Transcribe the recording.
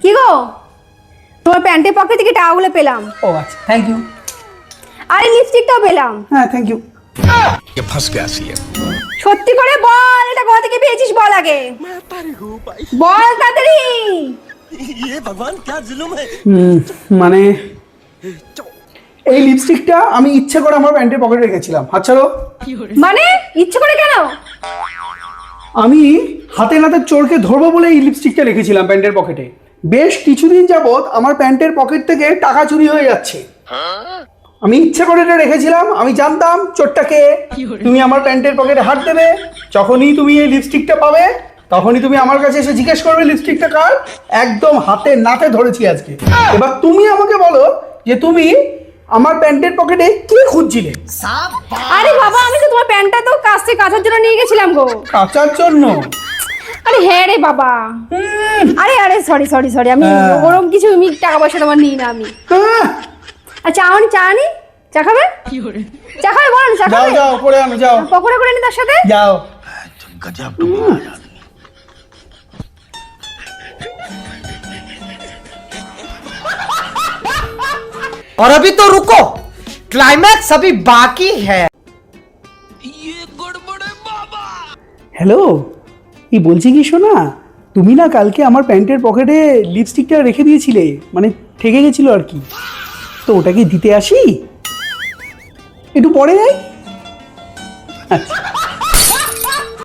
কি গো, তোমার প্যান্টের পকেট থেকে টাকাগুলো পেলাম। ও আচ্ছা, থ্যাংক ইউ। আরে লিপস্টিকটাও পেলাম। হ্যাঁ, থ্যাংক ইউ। ये फंस गया सी है। সত্যি করে বল, এটা কোথা থেকে পেয়েছিস বল আগে, বল তাড়াতাড়ি। ये भगवान क्या जुल्म है। মানে এই লিপস্টিকটা আমি ইচ্ছে করে আমার প্যান্টের পকেটে রেখেছিলাম। হাত ছাড়ো। মানে ইচ্ছে করে কেন? আমি হাতে নাতে চোরকে ধরবো বলে এই লিপস্টিকটা রেখেছিলাম প্যান্টের পকেটে। বেশ কিছুদিন যাবত আমার প্যান্টের পকেট থেকে টাকা চুরি হয়ে যাচ্ছে। আমি ইচ্ছে করে এটা রেখেছিলাম। আমি জানতাম চোরটাকে। তুমি আমার প্যান্টের পকেটে হাত দেবে, যখনই তুমি এই লিপস্টিকটা পাবে তখনই তুমি আমার কাছে এসে জিজ্ঞেস করবে লিপস্টিকটা কার। একদম হাতে নাতে ধরেছি আজকে। এবার তুমি আমাকে বলো যে তুমি আমার প্যান্টের পকেটে কি খুঁজছিলে? আরে বাবা, আমি তো তোমার প্যান্টটা তো কাছ থেকে কাচার জন্য নিয়ে গেছিলাম গো। কাচার জন্য? আরে হ্যাঁ রে বাবা। আরে আরে সরি সরি সরি, আমি ওরকম কিছু আমি টাকা পয়সা তোমার নিই না আমি। আচ্ছা আমি চা নি, চা খাবে? চা খাবে বলো না, চা যাও খাবে? যাও করে আনো, যাও পকোড়া করে নি তার সাথে। যাও। गजब तुम्हारा। और अभी तो रुको, क्लाइमैक्स अभी बाकी है। ये गड़बड़े बाबा। হ্যালো, এই বলছি কি শোনা, তুমি না কালকে আমার প্যান্টের পকেটে লিপস্টিকটা রেখে দিয়েছিলে, মানে ঠেকে গেছিল আর কি। তো ওটাকে দিতে আসি? একটু পরে যাই। আচ্ছা।